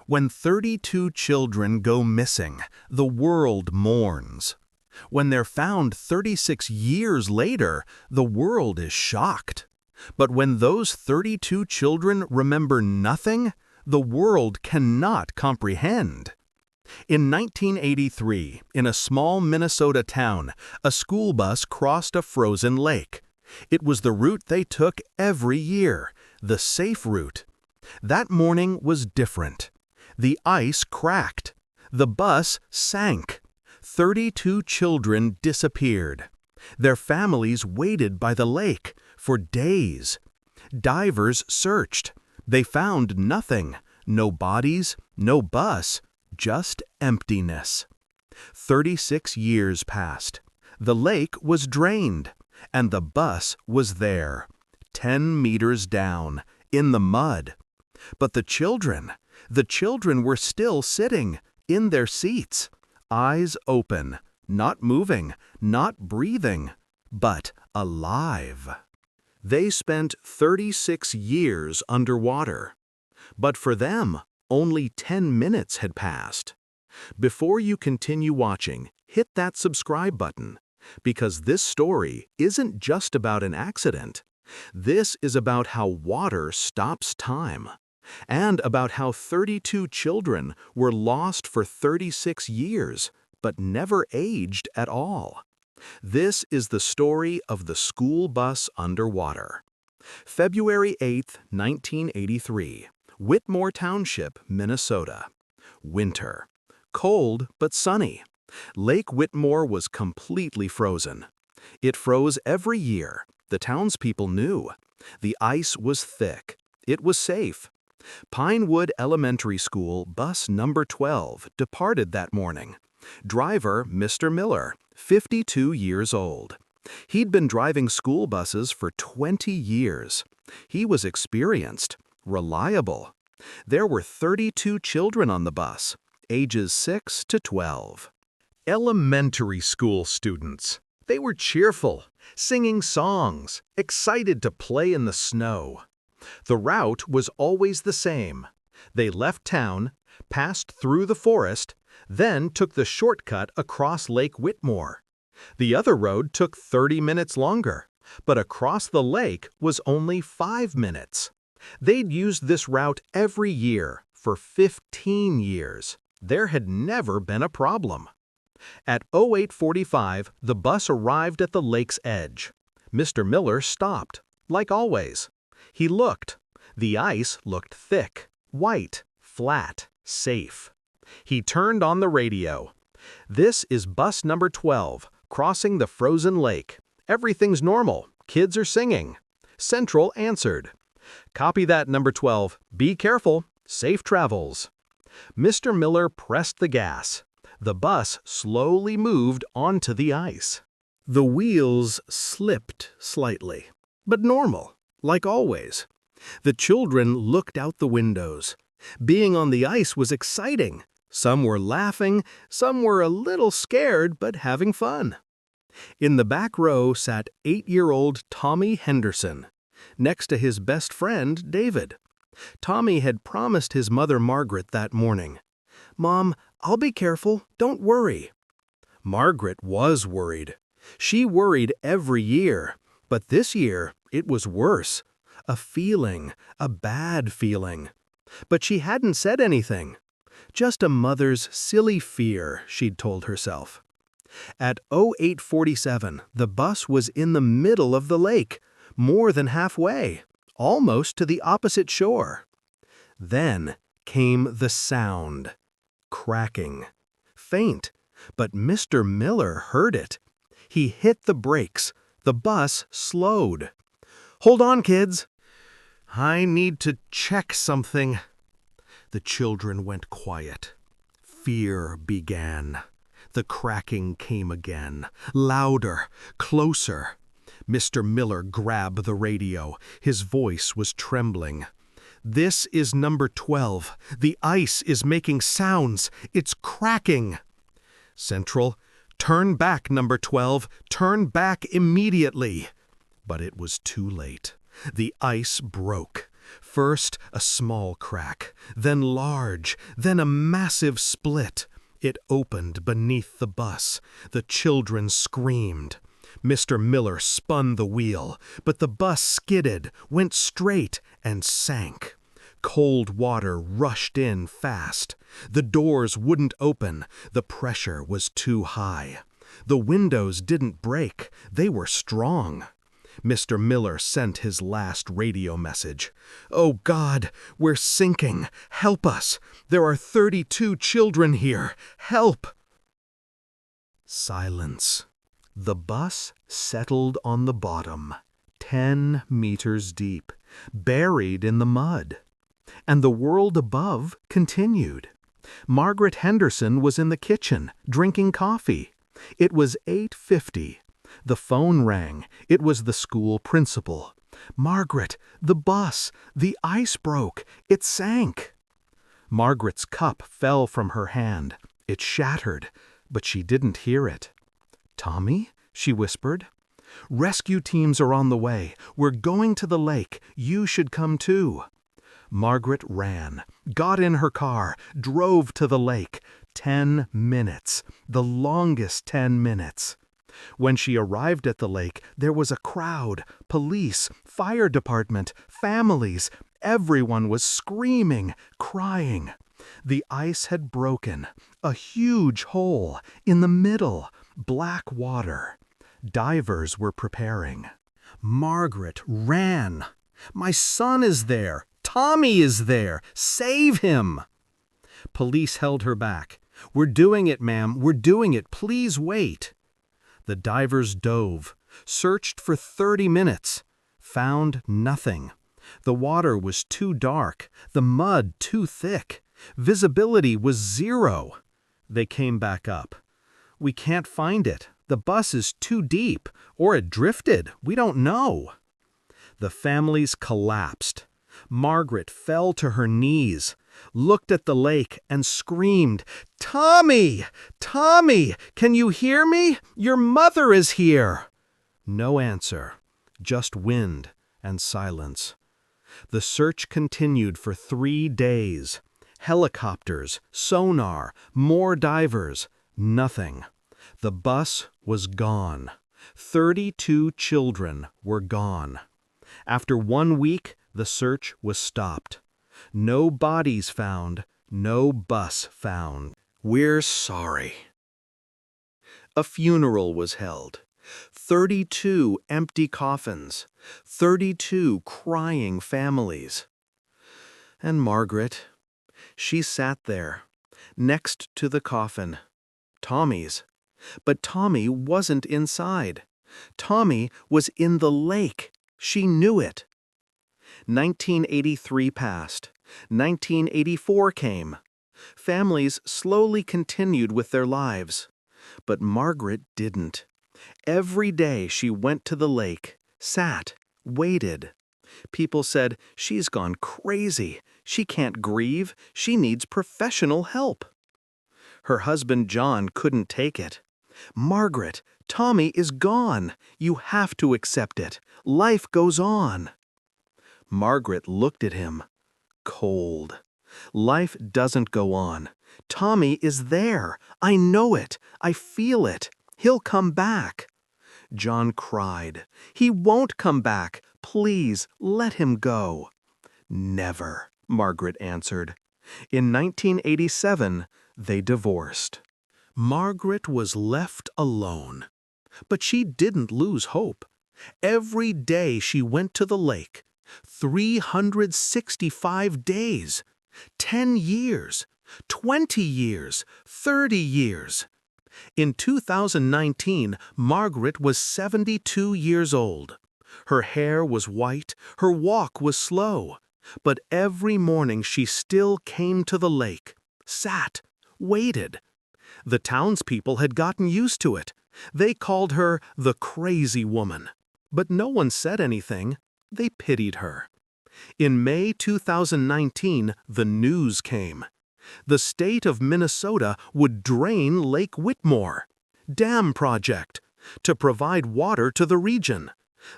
When 32 children go missing, the world mourns. When they're found 36 years later, the world is shocked. But when those 32 children remember nothing, the world cannot comprehend. In 1983, in a small Minnesota town, a school bus crossed a frozen lake. It was the route they took every year, the safe route. That morning was different. The ice cracked. The bus sank. 32 children disappeared. Their families waited by the lake for days. Divers searched. They found nothing. No bodies, no bus, just emptiness. 36 years passed. The lake was drained, and the bus was there, 10 meters down, in the mud. But the children were still sitting in their seats, eyes open, not moving, not breathing, but alive. They spent 36 years underwater. But for them, only 10 minutes had passed. Before you continue watching, hit that subscribe button, because this story isn't just about an accident. This is about how water stops time, and about how 32 children were lost for 36 years, but never aged at all. This is the story of the school bus underwater. February 8, 1983. Whitmore Township, Minnesota. Winter. Cold but sunny. Lake Whitmore was completely frozen. It froze every year. The townspeople knew. The ice was thick. It was safe. Pinewood Elementary School bus number 12 departed that morning. Driver, Mr. Miller, 52 years old. He'd been driving school buses for 20 years. He was experienced. Reliable. There were 32 children on the bus, ages 6 to 12. Elementary school students. They were cheerful, singing songs, excited to play in the snow. The route was always the same. They left town, passed through the forest, then took the shortcut across Lake Whitmore. The other road took 30 minutes longer, but across the lake was only 5 minutes. They'd used this route every year for 15 years. There had never been a problem. At 08:45, the bus arrived at the lake's edge. Mr. Miller stopped, like always. He looked. The ice looked thick, white, flat, safe. He turned on the radio. "This is bus number 12, crossing the frozen lake. Everything's normal. Kids are singing." Central answered. "Copy that, number 12. Be careful. Safe travels." Mr. Miller pressed the gas. The bus slowly moved onto the ice. The wheels slipped slightly, but normal, like always. The children looked out the windows. Being on the ice was exciting. Some were laughing, some were a little scared but having fun. In the back row sat 8-year-old Tommy Henderson, next to his best friend, David. Tommy had promised his mother Margaret that morning, "Mom, I'll be careful, don't worry." Margaret was worried. She worried every year, but this year it was worse. A feeling, a bad feeling. But she hadn't said anything. Just a mother's silly fear, she'd told herself. At 08:47, the bus was in the middle of the lake, more than halfway, almost to the opposite shore. Then came the sound. Cracking. Faint, but Mr. Miller heard it. He hit the brakes. The bus slowed. "Hold on, kids. I need to check something." The children went quiet. Fear began. The cracking came again, louder, closer. Mr. Miller grabbed the radio. His voice was trembling. "This is number 12. The ice is making sounds. It's cracking." Central, "Turn back, number 12. Turn back immediately." But it was too late. The ice broke. First a small crack, then large, then a massive split. It opened beneath the bus. The children screamed. Mr. Miller spun the wheel, but the bus skidded, went straight, and sank. Cold water rushed in fast. The doors wouldn't open. The pressure was too high. The windows didn't break. They were strong. Mr. Miller sent his last radio message. "Oh God, we're sinking. Help us. There are 32 children here. Help!" Silence. The bus settled on the bottom, 10 meters deep, buried in the mud. And the world above continued. Margaret Henderson was in the kitchen, drinking coffee. It was 8:50. The phone rang. It was the school principal. "Margaret, the bus, the ice broke. It sank." Margaret's cup fell from her hand. It shattered, but she didn't hear it. "Tommy?" she whispered. "Rescue teams are on the way. We're going to the lake. You should come too." Margaret ran, got in her car, drove to the lake. 10 minutes, the longest 10 minutes. When she arrived at the lake, there was a crowd, police, fire department, families. Everyone was screaming, crying. The ice had broken. A huge hole in the middle, black water. Divers were preparing. Margaret ran. "My son is there. Tommy is there. Save him!" Police held her back. "We're doing it, ma'am. We're doing it. Please wait." The divers dove, searched for 30 minutes, found nothing. The water was too dark, the mud too thick. Visibility was 0. They came back up. "We can't find it. The bus is too deep, or it drifted. We don't know." The families collapsed. Margaret fell to her knees, looked at the lake, and screamed, "Tommy! Tommy! Can you hear me? Your mother is here!" No answer, just wind and silence. The search continued for 3 days. Helicopters, sonar, more divers, nothing. The bus was gone. 32 children were gone. After 1 week, the search was stopped. No bodies found, no bus found. "We're sorry." A funeral was held. 32 empty coffins, 32 crying families. And Margaret, she sat there, next to the coffin, Tommy's. But Tommy wasn't inside. Tommy was in the lake. She knew it. 1983 passed. 1984 came. Families slowly continued with their lives. But Margaret didn't. Every day she went to the lake, sat, waited. People said, "She's gone crazy. She can't grieve. She needs professional help." Her husband John couldn't take it. "Margaret, Tommy is gone. You have to accept it. Life goes on." Margaret looked at him, cold. "Life doesn't go on. Tommy is there. I know it. I feel it. He'll come back." John cried. "He won't come back. Please, let him go." "Never," Margaret answered. In 1987, they divorced. Margaret was left alone. But she didn't lose hope. Every day she went to the lake. 365 days. 10 years. 20 years. 30 years. In 2019, Margaret was 72 years old. Her hair was white, her walk was slow. But every morning she still came to the lake, sat, waited. The townspeople had gotten used to it. They called her the crazy woman. But no one said anything. They pitied her. In May 2019, the news came. The state of Minnesota would drain Lake Whitmore, dam project, to provide water to the region.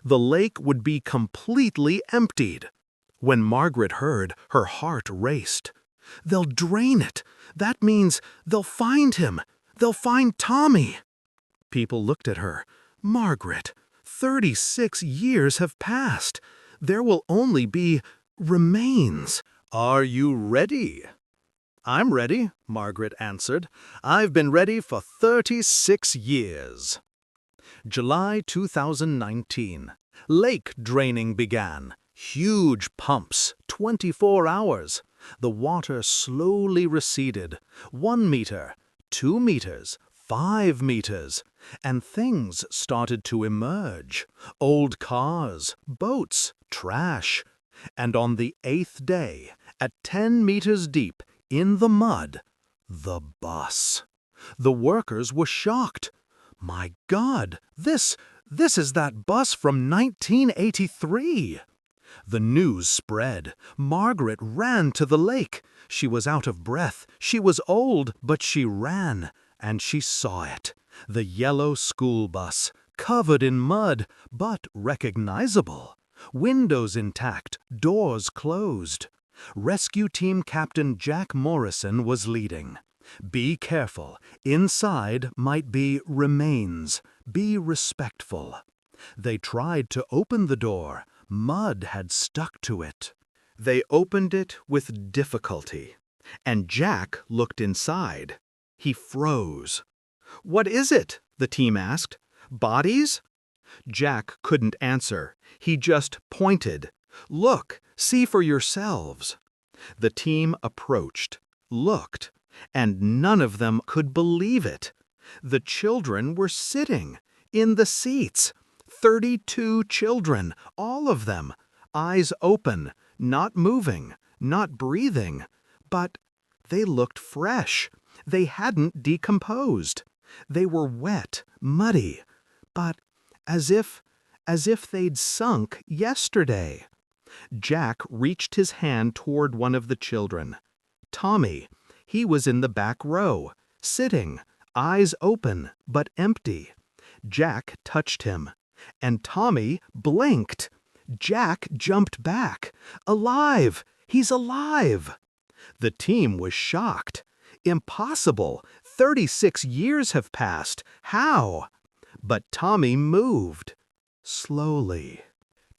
The lake would be completely emptied. When Margaret heard, her heart raced. "They'll drain it. That means they'll find him. They'll find Tommy." People looked at her. "Margaret, 36 years have passed. There will only be remains." "Are you ready?" "I'm ready," Margaret answered. "I've been ready for 36 years." July 2019. Lake draining began. Huge pumps, 24 hours. The water slowly receded. 1 meter, 2 meters, 5 meters. And things started to emerge. Old cars, boats, trash. And on the 8th day, at 10 meters deep, in the mud, the bus. The workers were shocked. "My God, this is that bus from 1983. The news spread. Margaret ran to the lake. She was out of breath. She was old, but she ran, and she saw it. The yellow school bus, covered in mud, but recognizable. Windows intact, doors closed. Rescue Team Captain Jack Morrison was leading. "Be careful. Inside might be remains. Be respectful." They tried to open the door. Mud had stuck to it. They opened it with difficulty, and Jack looked inside. He froze. "What is it?" the team asked. "Bodies?" Jack couldn't answer. He just pointed. "Look, see for yourselves." The team approached, looked, and none of them could believe it. The children were sitting in the seats. 32 children, all of them, eyes open, not moving, not breathing, but they looked fresh. They hadn't decomposed. They were wet, muddy, but as if they'd sunk yesterday. Jack reached his hand toward one of the children. Tommy, he was in the back row, sitting, eyes open, but empty. Jack touched him, and Tommy blinked. Jack jumped back. "Alive! He's alive!" The team was shocked. "Impossible! 36 years have passed. How?" But Tommy moved. Slowly.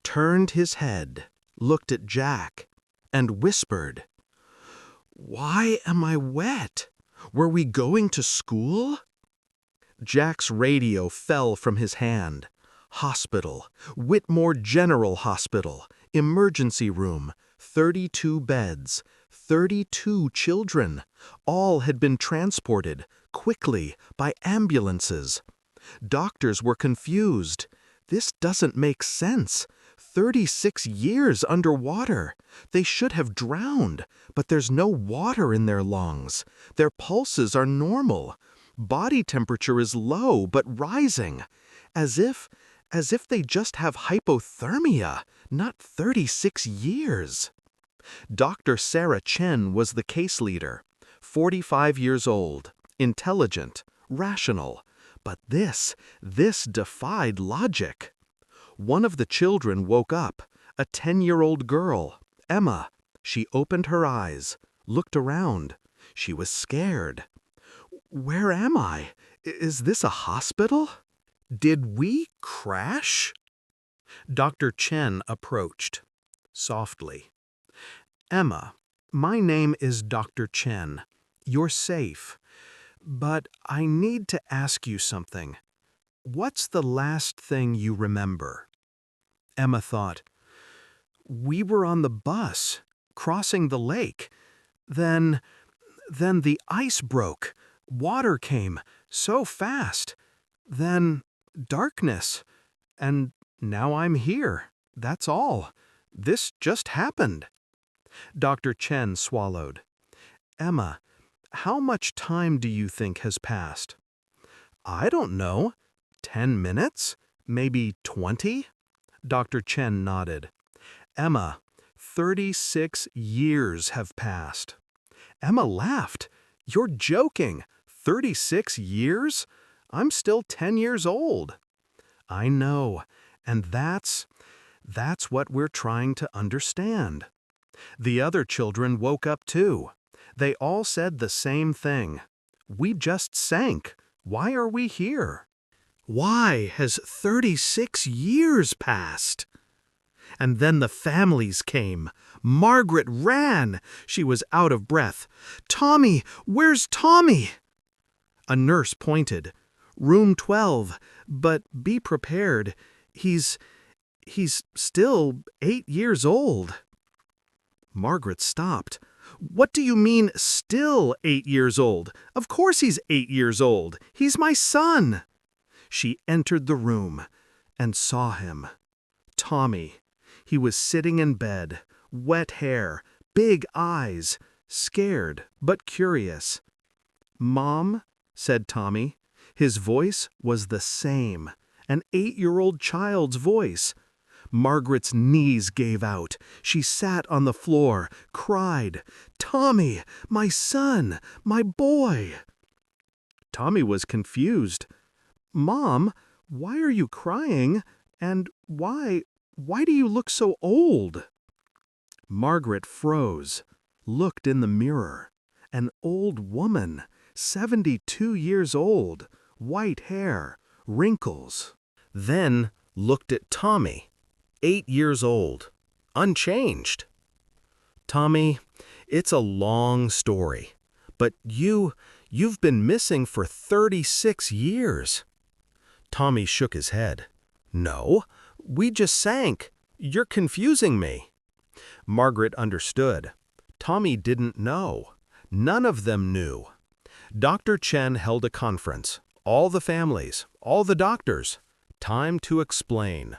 Turned his head, looked at Jack, and whispered, "Why am I wet? Were we going to school?" Jack's radio fell from his hand. Hospital, Whitmore General Hospital, emergency room, 32 beds, 32 children. All had been transported, quickly, by ambulances. Doctors were confused. This doesn't make sense. 36 years underwater. They should have drowned, but there's no water in their lungs. Their pulses are normal. Body temperature is low, but rising. As if they just have hypothermia, not 36 years. Dr. Sarah Chen was the case leader. 45 years old, intelligent, rational. But this defied logic. One of the children woke up, a 10-year-old girl, Emma. She opened her eyes, looked around. She was scared. "Where am I? Is this a hospital? Did we crash?" Dr. Chen approached, softly. "Emma, my name is Dr. Chen. You're safe. But I need to ask you something. What's the last thing you remember?" Emma thought. "We were on the bus, crossing the lake. Then the ice broke. Water came, so fast. Then darkness. And now I'm here. That's all. This just happened." Dr. Chen swallowed. "Emma, how much time do you think has passed?" "I don't know. 10 minutes? Maybe 20? Dr. Chen nodded. "Emma, 36 years have passed." Emma laughed. "You're joking. 36 years? I'm still 10 years old." "I know. And that's That's what we're trying to understand. The other children woke up too. They all said the same thing. We just sank. Why are we here? Why has 36 years passed? And then the families came. Margaret ran. She was out of breath. Tommy, where's Tommy? A nurse pointed. Room 12, but be prepared. He's still 8 years old. Margaret stopped. What do you mean, still 8 years old? Of course he's 8 years old. He's my son. She entered the room and saw him. Tommy. He was sitting in bed, wet hair, big eyes, scared but curious. Mom, said Tommy. His voice was the same, an 8-year-old child's voice. Margaret's knees gave out. She sat on the floor, cried, Tommy, my son, my boy. Tommy was confused. Mom, why are you crying? And why do you look so old? Margaret froze, looked in the mirror. An old woman, 72 years old, white hair, wrinkles. Then looked at Tommy, 8 years old, unchanged. Tommy, it's a long story, but you've been missing for 36 years. Tommy shook his head. No, we just sank. You're confusing me. Margaret understood. Tommy didn't know. None of them knew. Dr. Chen held a conference. All the families, all the doctors. Time to explain.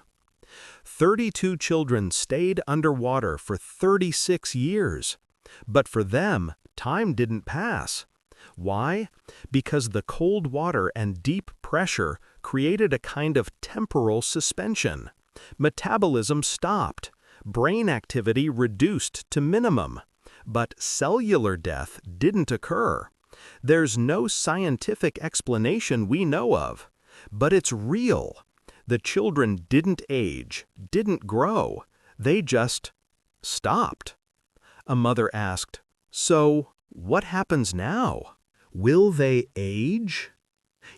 32 children stayed underwater for 36 years. But for them, time didn't pass. Why? Because the cold water and deep pressure created a kind of temporal suspension. Metabolism stopped. Brain activity reduced to minimum. But cellular death didn't occur. There's no scientific explanation we know of. But it's real. The children didn't age, didn't grow. They just stopped. A mother asked, So, what happens now? Will they age?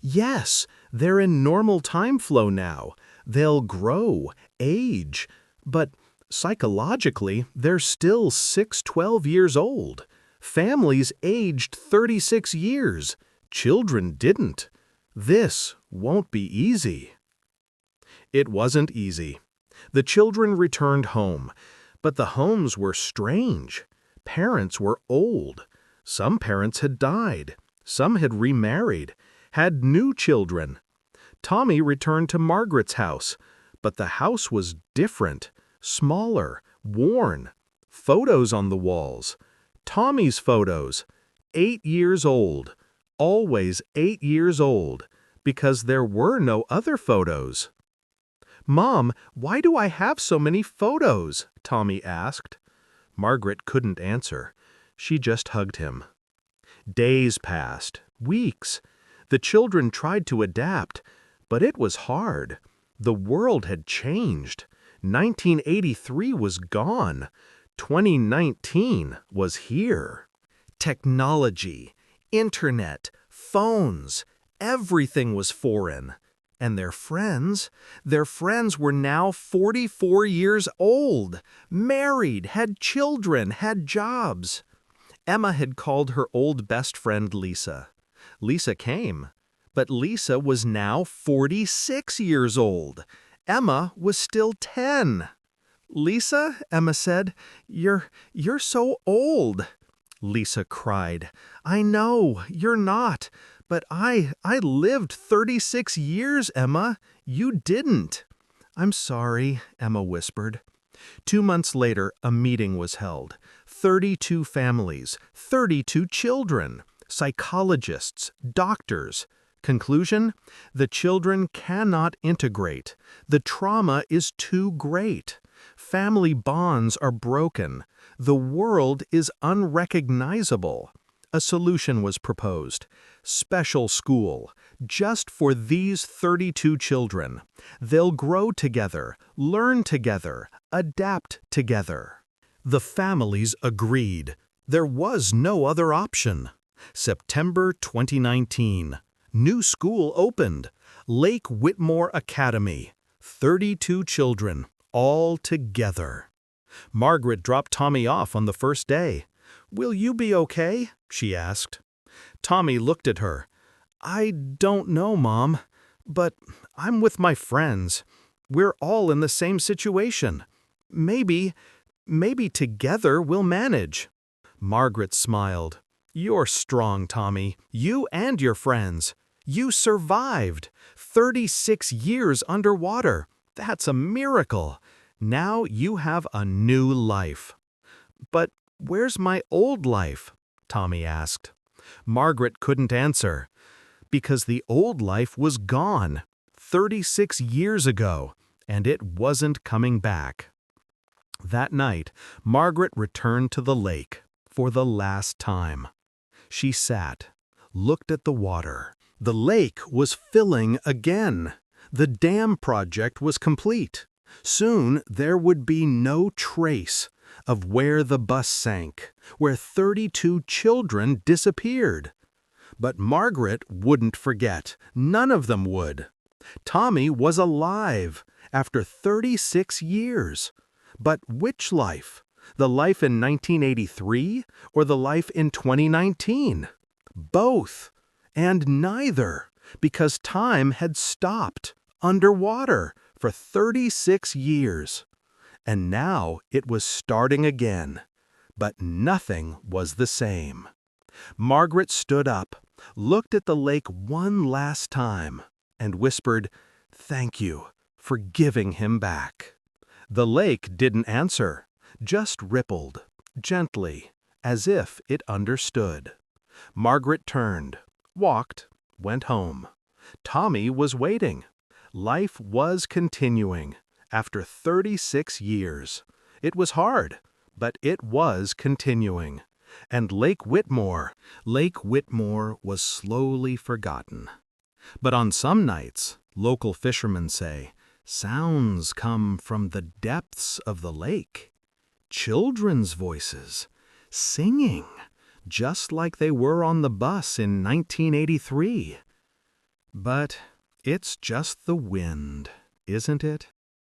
Yes, they're in normal time flow now. They'll grow, age. But psychologically, they're still 12 years old. Families aged 36 years. Children didn't. This won't be easy. It wasn't easy. The children returned home, but the homes were strange. Parents were old. Some parents had died. Some had remarried, had new children. Tommy returned to Margaret's house, but the house was different, smaller, worn. Photos on the walls. Tommy's photos. 8 years old. Always 8 years old, because there were no other photos. Mom, why do I have so many photos? Tommy asked. Margaret couldn't answer. She just hugged him. Days passed, weeks. The children tried to adapt, but it was hard. The world had changed. 1983 was gone. 2019 was here. Technology, internet, phones, everything was foreign. And their friends were now 44 years old, married, had children, had jobs. Emma had called her old best friend Lisa. Lisa came, but Lisa was now 46 years old. Emma was still 10. Lisa, Emma said, you're so old. Lisa cried, I know, you're not. But I lived 36 years, Emma. You didn't. I'm sorry, Emma whispered. 2 months later, a meeting was held. 32 families, 32 children, psychologists, doctors. Conclusion? The children cannot integrate. The trauma is too great. Family bonds are broken. The world is unrecognizable. A solution was proposed. Special school, just for these 32 children. They'll grow together, learn together, adapt together. The families agreed. There was no other option. September 2019. New school opened. Lake Whitmore Academy. 32 children, all together. Margaret dropped Tommy off on the first day. "Will you be okay?" she asked. Tommy looked at her. "I don't know, Mom, but I'm with my friends. We're all in the same situation. Maybe together we'll manage." Margaret smiled. "You're strong, Tommy. You and your friends. You survived. 36 years underwater. That's a miracle. Now you have a new life." "But where's my old life?" Tommy asked. Margaret couldn't answer. Because the old life was gone 36 years ago, and it wasn't coming back. That night, Margaret returned to the lake for the last time. She sat, looked at the water. The lake was filling again. The dam project was complete. Soon there would be no trace of where the bus sank, where 32 children disappeared. But Margaret wouldn't forget. None of them would. Tommy was alive after 36 years. But which life? The life in 1983 or the life in 2019? Both. And neither, because time had stopped underwater for 36 years. And now it was starting again. But nothing was the same. Margaret stood up, looked at the lake one last time, and whispered, "Thank you for giving him back." The lake didn't answer, just rippled, gently, as if it understood. Margaret turned, walked, went home. Tommy was waiting. Life was continuing after 36 years. It was hard, but it was continuing. And Lake Whitmore was slowly forgotten. But on some nights, local fishermen say, sounds come from the depths of the lake. Children's voices, singing, just like they were on the bus in 1983. But it's just the wind, isn't it?